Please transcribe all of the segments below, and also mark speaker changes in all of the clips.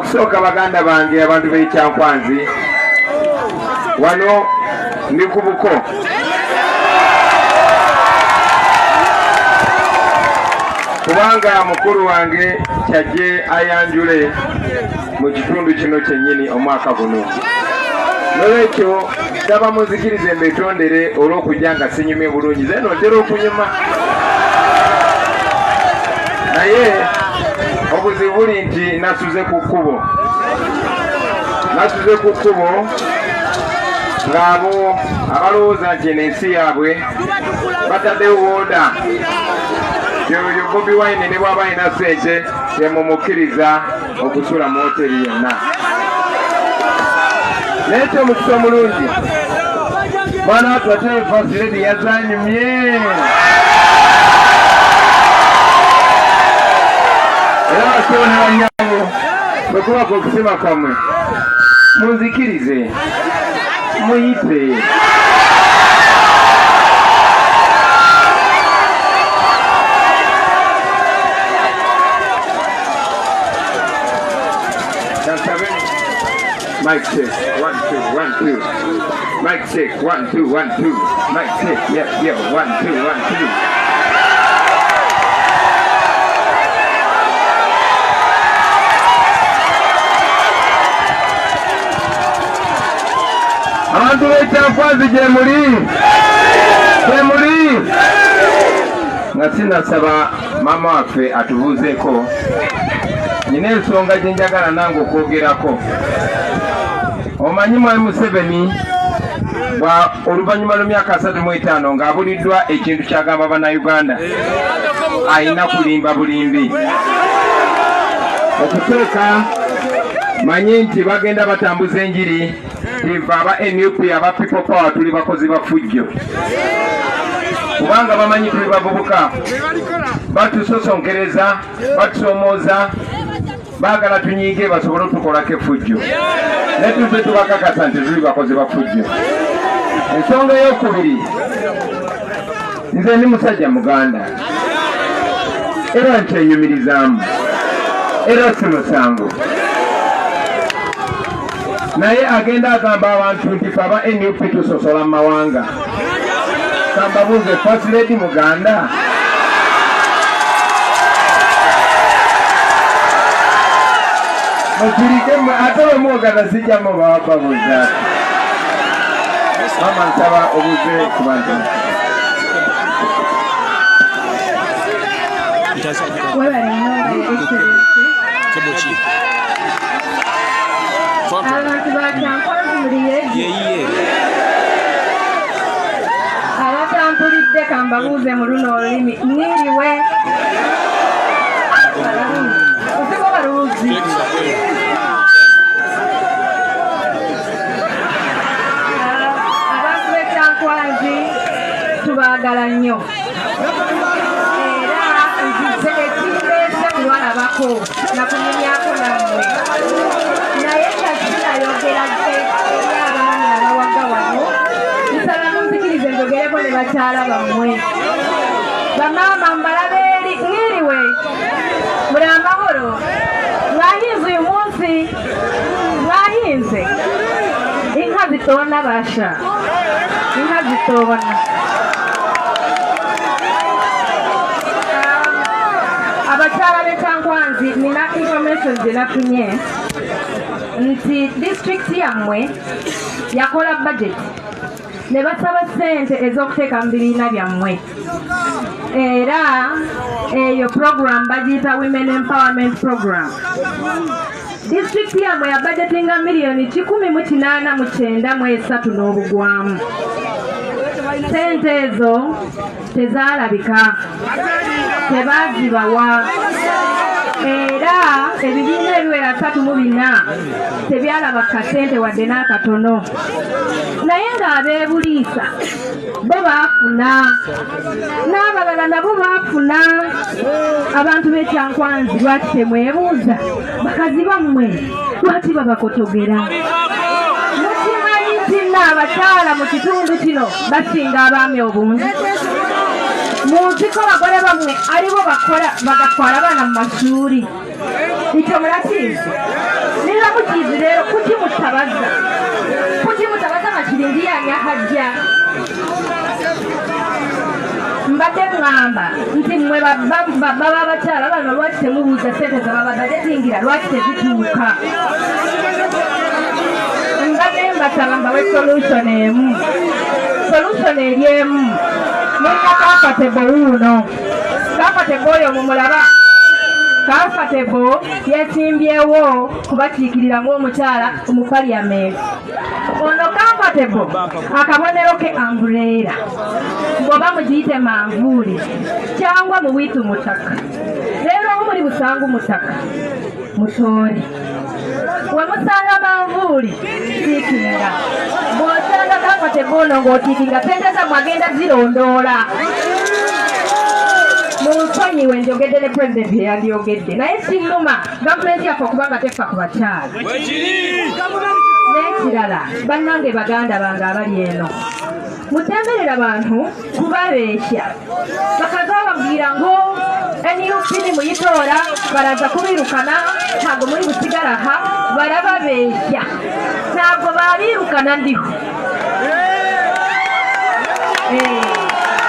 Speaker 1: Okusooka baganda bange abantu b'Ekyankwanzi wano ndi ku buko kubanga mukulu wange kyajje ayanjule mu kitundu kino kyennyini omwaka guno. Nolwekyo saba munzikirize mbetondere olw'okujja nga sinyumye bulungi ze nontera okunyuma naye obuzibu buli nti nasuze ku kkubo ng'abo abalowooza nti eno ensi yaabwe bataddewo wooda oyo Bobi Wine ne bw'aba alina ssente temumukkiriza okusula mu hoteri yonna. Naye omukisa omulungi mwana watu ate First Lady yazanyumye era bakyona banyabo bwe kubaka okusema kamwe munzikirize muyite Mic check, 1 2 1 2. Mic check, 1 2 1 2. Mic check, yep, 1 2 1 2. Abantu b'Ekyankwanzi gye muli nga sinasaba mama waffe atubuuzeeko nina ensonga gye njagala nange okwogerako. Omanyi Mwami Museveni oluvannyuma lw'emyaka 35 ng'abuliddwa ekintu kyagamba bannayuganda ayina kulimba bulimbi okuteeka manyi nti bagenda batambuza enjiri tiva aba NUP aba People Power tuli bakozi ba fujjo kubanga bamanyi tuli bavubuka batusosonkereza batusomooza baagala tunyiige basobole otukolako effujjo naye tuze tubakakasa nti tuli bakozi ba fujjo. Ensonga ey'okubiri, nze ndi musajja muganda era nkyenyumirizaamu era si musango, naye agenda agamba abantu nti fe aba NUP tusosola mu mawanga. Kambabuuze First Lady muganda? Mukirikemu ate bwe mwogana sijjamu bababuuza. Mama nsaba obuuze ku bantu.
Speaker 2: Abantu bakyankwanzi muliyeje abatampulidde kambabuuze mu luno olulimi mwiriwe osiko baluuzi abantu b'Ekyankwanzi tubaagala nnyo era nzize ekindeese kulwalabako nakunyumyako nammwe naye kasinayogera eri abaami abawaga wano nsaba munzikirize njogereko ne bakyala bammwe bamaama mbalabe eri mwiriwe muli amahoro mwahinze uyu munsi mwahinze inka zitona basha inka zitona abakyala b'Ekyankwanzi nina information gye nafunye nti district yammwe yakola budget ne basaba ssente ez'okuteeka mu bibiina byammwe era eyo program bagiyita Women Empowerment Program. District yammwe ya budgetinga $1,893 n'obugwamu. Ssente ezo tezaalabika tebaazibawa era ebibiina ebiwera 34 tebyalaba kasente wadde n'akatono, naye ng'abeebuliisa bo baafuna n'abalala nabo baafuna. Abantu b'Ekyankwanzi lwaki temwebuuza bakazi bammwe lwaki babakotogera? Mukimanyi nti abakyala mu kitundu kino basinga abaami obungi. Mu nsiko bagole bamwe alibo bakola bagatwala abaana mu mashuri. Ekyo mulakizi nira mukizi leero kukimutabaza makiringi yanyakajja mbadde ŋŋamba nti mmwe baba abakyala bano lwaki temubuuza ssente zababa bajetingira lwaki tezituuka mbadde mbasaba mbawe solution emu solution eri emu mulina Comfortable wuuno Comfortable oyo mumulaba Comfortable yesimbyewo kubakiikirira ng'omukyala mu Parliament ono Comfortable akabonero ke umbrella bw'oba mugiyite manvuuli cyangwa muwitu mutaka leero omuli busangu mutaka mutoori wemusanga manvuuli tiikinga bw'osanga Comfortable ono ng'otiikinga sente zammwe agenda zirondoola munsonyiwe njogedde ne pulezidenti eyandyogedde naye sinnuma gavumenti yaffe okubanga tefa ku bakyala n'ekirala bannange baganda bange abali eno mutemberera bantu kubabeesya bakaza bababwira ngo NUP nimuyitoola baraza kubirukana ntabwo muri busigaraha barababeesya ntabwo babirukana ndiho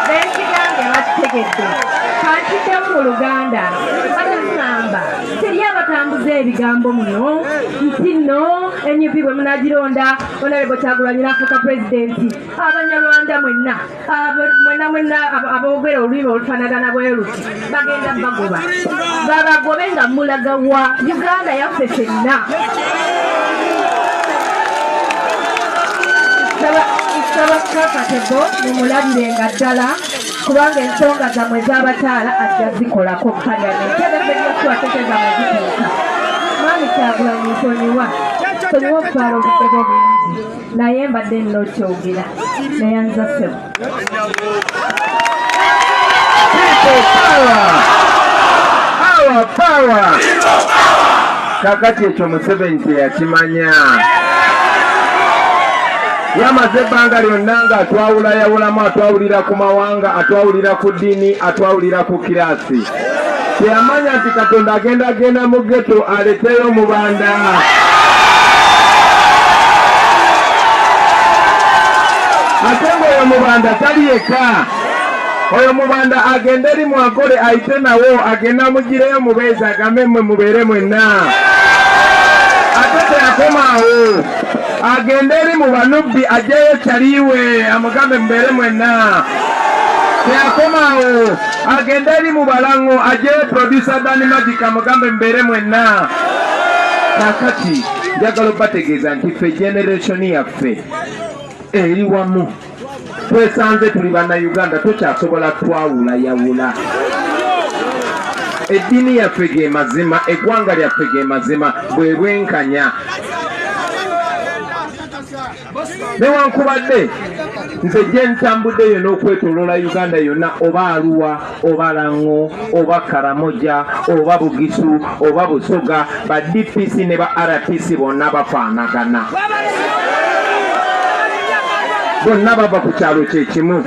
Speaker 2: benkigange bakitegedde kankitemu mu Luganda banaŋŋamba teri abatambuza ebigambo muno nti nno NUP bwe munagironda Honorable Kyagulanyi n'afuuka pulezidenti abanyarwanda mwenna aboogera olulimi olufaanagana bwe luti bagenda bagoba babagobe nga mulaga wa Uganda yaffe ffenna saba Comfortable mumulabirenga ddala kubanga ensonga zammwe z'abakyala ajja zikolako Parliament ebyekuwateke zammwe zituuka mwami Kyagulanyi nsonyiwa okutwala obudde obulungi naye mbadde nina okyogera nayanza ssebo
Speaker 1: power kakati ekyo Museveni teyakimanya yamaze ebbanga lyonna nga atwawulayawulamu atwawulira ku mawanga atwawulira ku ddiini atwawulira ku kiraasi teyamanya nti Katonda agenda mu ghetto aleteyo Mubanda ate ng'oyo Mubanda tali yekka oyo Mubanda agenda eri Mwankole ayite nawo agenda mugireyo mubeezi agambe mmwe mubeere mwenna ate teyakomaawo agenda eri mu Banubbi ajjayo kyaliwe amugambe mubeere mwenna teyakomaawo agenda eri mu Balango ajjayo producer Dani Magic amugambe mubeere mwenna kakati njagala obategeeza nti ffe generation yaffe eri wamu twesanze tuli bannayuganda tukyasobola twawulayawula eddiini yaffe ge mazima eggwanga lyaffe ge mazima bwe bwenkanya newankubadde nze gye ntambuddeyo n'okwetoloola Uganda yonna oba Arua oba Lango oba Karamoja oba Bugisu oba Busoga ba DPC ne ba RPC bonna bafaanagana bonna bava ku kyalo kyekimu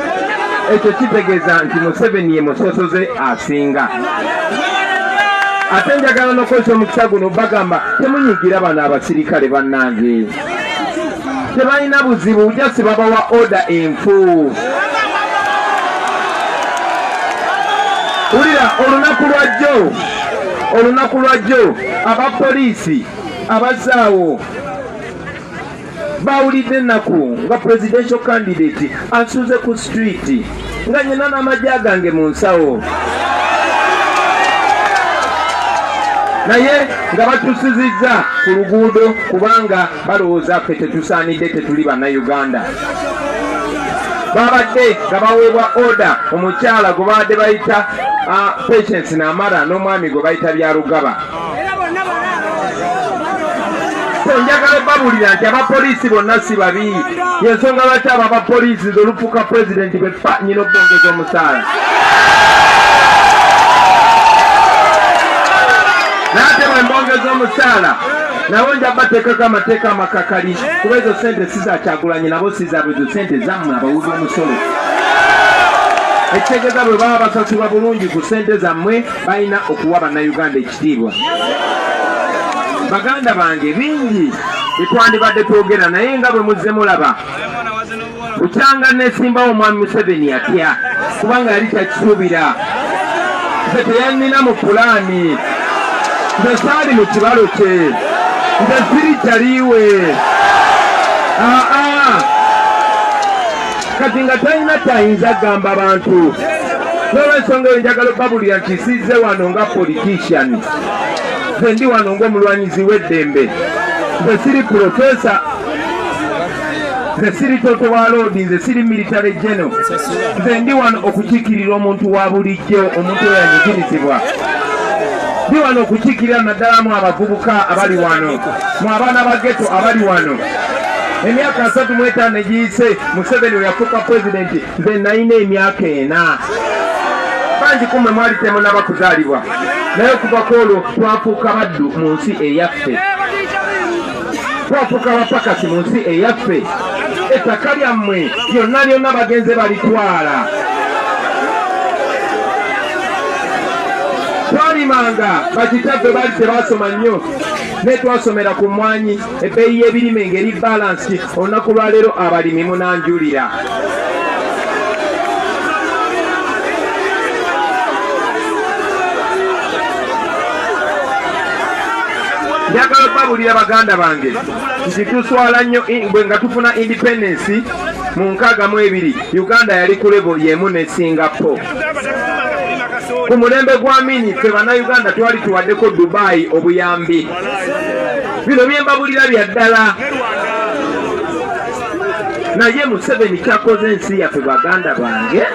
Speaker 1: ekyo kitegeeza nti Museveni ye musosoze asinga ate njagala n'okozesa omukisa guno bagamba temunyigira bano abasirikale bannange tebalina buzibu jasi babawa oda enfu ulira olunaku lwajjo abapoliisi abazaawo bawulidde ennaku nga presidential candidate ansuze ku street nga nyina n'amagye gange mu nsawo naye nga batusizizza ku luguudo kubanga balowooza ffe tetusaanidde tetuli bannayuganda babadde nga baweebwa oda omukyala gwe babadde bayita Patience Namara n'omwami gwe bayita Byarugaba njagala babulira nti abapoliisi bonna si babi yensonga lwaki abo abapoliisi olufuuka pulezidenti bwe pa nyina obbongeza omusaala naate bwe mbongeza omusaala nabo nja bateekako amateeka amakakali kuba ezo sente si za Kyagulanyi nabo si zaabwe ezo sente zammwe abawuzi omusolo ekitegeeza bwe baba basasulwa bulungi ku sente zammwe balina okuwa bannayuganda ekitiibwa baganda bange bingi bitwandibadde twogera naye nga bwe muzze mulaba bukyanga nesimbawo omwami Museveni yatya kubanga yali kyakisuubira nze teyannina mu pulaani nze saali mu kibalo kye nze siri kyaliwe kati nga talina tayinza gamba abantu n'olwensonga eyo njagala obbabulira nti sizze wano nga politician nze ndi wano ng'omulwanyizi w'eddembe nze siri profesa nze siri toto wa loodi nze siri military general nze ndi wano okukiikirira omuntu wa bulijjo omuntu oyo yanyigirizibwa ndi wano okukiikirira naddala mu abavubuka abali wano mu abaana ba ghetto abali wano emyaka 35 egiyise Museveni we yafuuka pulezidenti nze nalina emyaka 4 bangi kumwe mwali temunaba kuzaalibwa naye okuvako olwo twafuuka baddu mu nsi eyaffe twafuuka bapakasi mu nsi eyaffe ettaka lyammwe lyonna lyonna bagenze balitwala twalimanga bakitaffe baali tebasoma nnyo naye twasomera ku mmwanyi ebbeeyi y'ebirime ngeri balansi olunaku lwaleero abalimi munanjulira njagala obbabulira baganda bange nti tuswala nnyo bwe nga tufuna independence mu 62 Uganda yali ku level y'emu ne Singapore. Ku mulembe gwa Amini ffe bannayuganda twali tuwaddeko Dubai obuyambi. Bino bye mbabulira bya ddala. Naye Museveni kyakoze ensi yaffe baganda bange.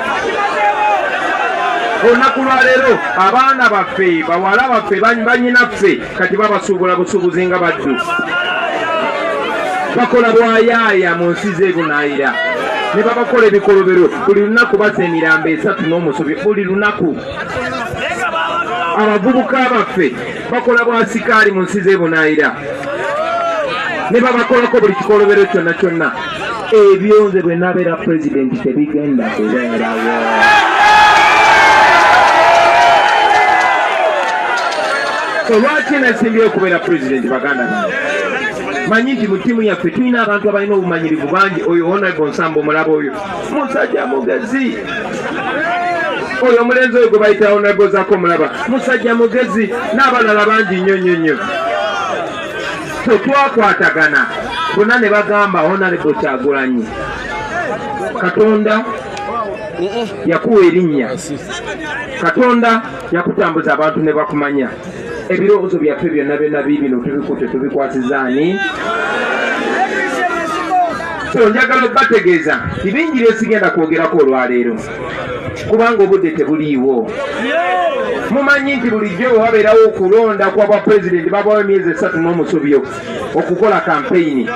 Speaker 1: Olunaku lwaleero abaana baffe bawala baffe bannyinaffe kati babasuubula busuubuzi nga baddu. Bakola bwayaaya mu nsi z'ebunaayira ne babakola ebikolobero buli lunaku basa emirambo 3 n'omusobi buli lunaku. Abavubuka baffe bakola bwasikaali mu nsi z'ebunaayira ne babakolako buli kikolobero kyonna kyonna. Ebyo nze bwe nabeera pulezidenti tebigenda kubeerawo. Lwaki nasimbyeyo okubeera pulezidenti baganda bange? Manyi nti mu ttiimu yaffe tulina abantu abalina obumanyirivu bangi. Oyo Honorable Nsamba omulaba oyo musajja mugezi, oyo omulenzi oyo gwe bayita Honorable Zaako omulaba musajja mugezi, n'abalala bangi nnyo nnyo nnyo. So twakwatagana bonna ne bagamba Honorable Kyagulanyi Katonda yakuwa erinnya, Katonda yakutambuza abantu ne bakumanya. Ebirowoozo byaffe byonna byonna biibino tubikutte tubikwasizaani. So njagala obbategeeza bingi bye sigenda kwogerako olwaleero kubanga obudde tebuliiwo. Mumanyi nti bulijjo wabeerawo okulonda kwa bwapulezidenti babawo emyezi 3 n'omusobyo okukola kampeyini.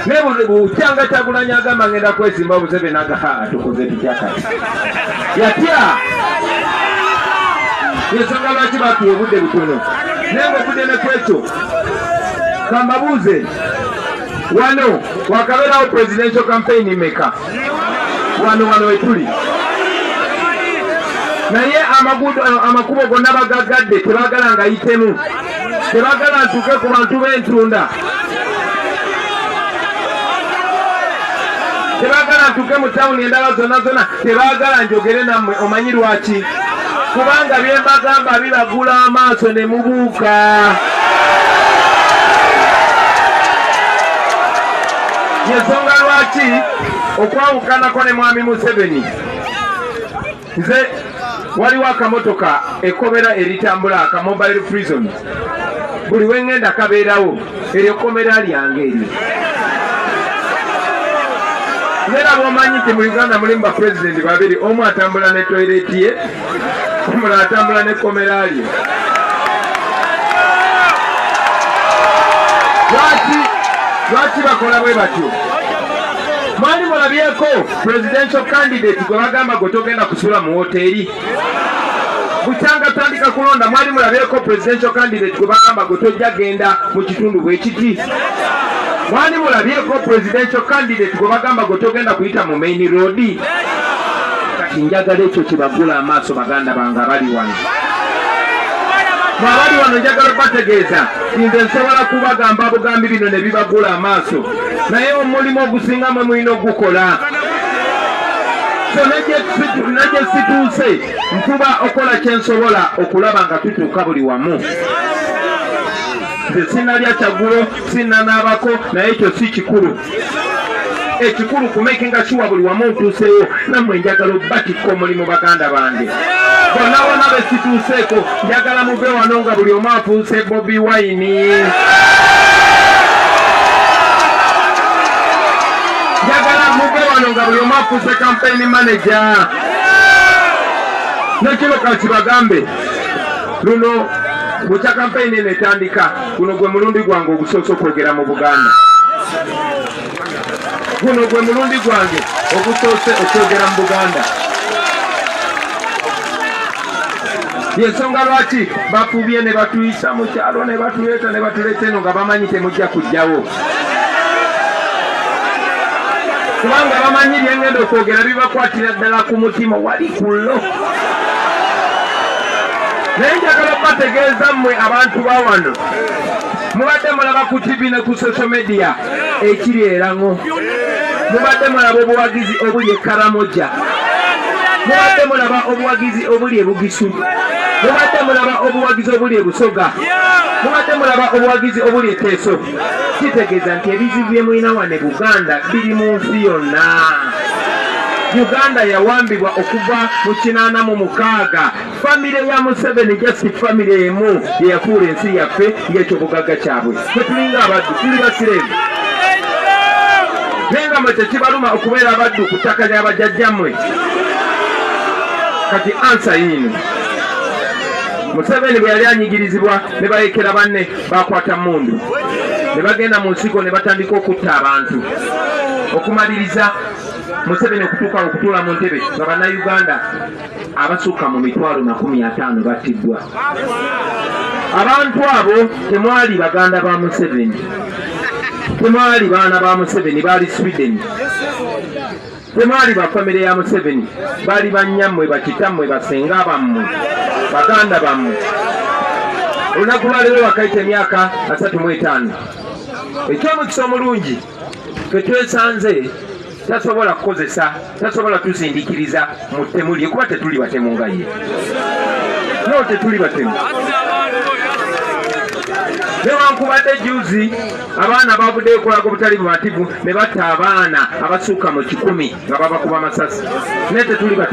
Speaker 1: Naye bukyanga Kyagulanyi agamba ngenda kwesimba Museveni aga tukoze tukyakati yatya. Yensonga lwaki batuwa obudde butono. Naye ng'obudde ne kwekyo kambabuuze wano wakabeerawo presidential campaign meka wano wetuli, naye amakubo gonna bagaggadde tebaagala ngayitemu, tebaagala ntuuke ku bantu b'entunda, tebaagala ntuuke mu tawuni endala zonna tebaagala njogere nammwe. Omanyi lwaki? Kubanga bye mbagamba bibagula amaaso ne mubuuka. Yensonga lwaki okwawukanako ne mwami Museveni. Nze waliwo akamotoka ekkomera eritambula aka mobile prison, buli wengenda kabeerawo eryo kkomera lyange eryo. Era bwomanyi nti mu Uganda mulimu bapulezidenti babiri, omu atambula ne toyireti ye, omulala atambula n'ekkomera lye. Lwaki bakola bwe batyo? Mwali mulabyeko presidential candidate gwe bagamba gwe togenda kusula mu woteeri. Bukyanga tandika kulonda mwali mulabyeko presidential candidate gwe bagamba gwe tojja genda mu kitundu bwe kiti. Mwali mulabyeko presidential candidate gwe bagamba gwe togenda kuyita mu main road. Kati njagala ekyo kibagula amaaso baganda bange abali wano. mwabali wano njagala bategeeza nze nsobola kubagamba bugambi bino ne bibagula amaaso naye omulimu ogusinga mwe mulina ogukola. So najje situuse nfuba okola kyensobola okulaba nga tutuuka buli wamu. Nze sinalya kyaggulo sinanaabako naye ekyo si kikulu. Ekikulu kumekinga sure buli wamu ntuuseeyo nammwe njagala obatikka omulimu baganda bange. Bonna bonna be situuseeko njagala muve wano nga buli omu afuuse Bobi Wine. Njagala muve wano nga buli omu afuuse campaign manager. Nekino kakibagambe luno bukya campaign eno etandika guno gwe mulundi gwange ogusoose okwogera mu Buganda. Guno gwe mulundi gwange ogusoose okwogera mu Buganda. Yensonga lwaki bafubye ne batuyisa mu kyalo ne batuleeta ne batuleeta eno nga bamanyi temujja kujjawo. Kubanga bamanyi byengenda okwogera bibakwatira ddala ku mutima wali kullo. Naye njagala bategeeza mmwe abantu ba wano mubadde mulaba ku TV ne ku social media ekiri erango. Mubadde mulaba obuwagizi obuli e Karamoja. Mubadde mulaba obuwagizi obuli e Bugisu. Mubadde mulaba obuwagizi obuli e Busoga. Mubadde mulaba obuwagizi obuli e Teso. Kitegeeza nti ebizibu bye mulina wano e Buganda biri mu nsi yonna. Uganda yawambibwa okuva mu 86. Famire ya Museveni just famire emu yeyafuula ensi yaffe ng'ekyobugagga kyabwe. Ffe tulinga abaddu tuli basireevu. Naye nga mwe tekibaluma okubeera abaddu ku ttaka lya bajjajjammwe. Kati ansa yino Museveni bwe yali anyigirizibwa ne bayekera banne bakwata mundu ne bagenda mu nsiko ne batandika okutta abantu okumaliriza Museveni okutuuka okutuula mu ntebe nga bannayuganda abasukka mu 50,000 battiddwa. Abantu abo temwali baganda ba Museveni, temwali baana ba Museveni, baali Sweden. Temwali bafamire ya Museveni, baali bannyammwe bakitammwe basenga bammwe baganda bammwe. Olunaku lwa leero wakaita emyaka 35. Ekyomukisa omulungi ffe twesanze tasobola kukozesa, tasobola tusindikiriza mutemuli kuba tetuli batemu nga ye. No, tetuli batemu. Newankubadde juzi abaana bavuddeyo okulaga obutali bumativu ne batta abaana abasukka mu 10 nga babakuba amasasi. Naye tetuli batemu.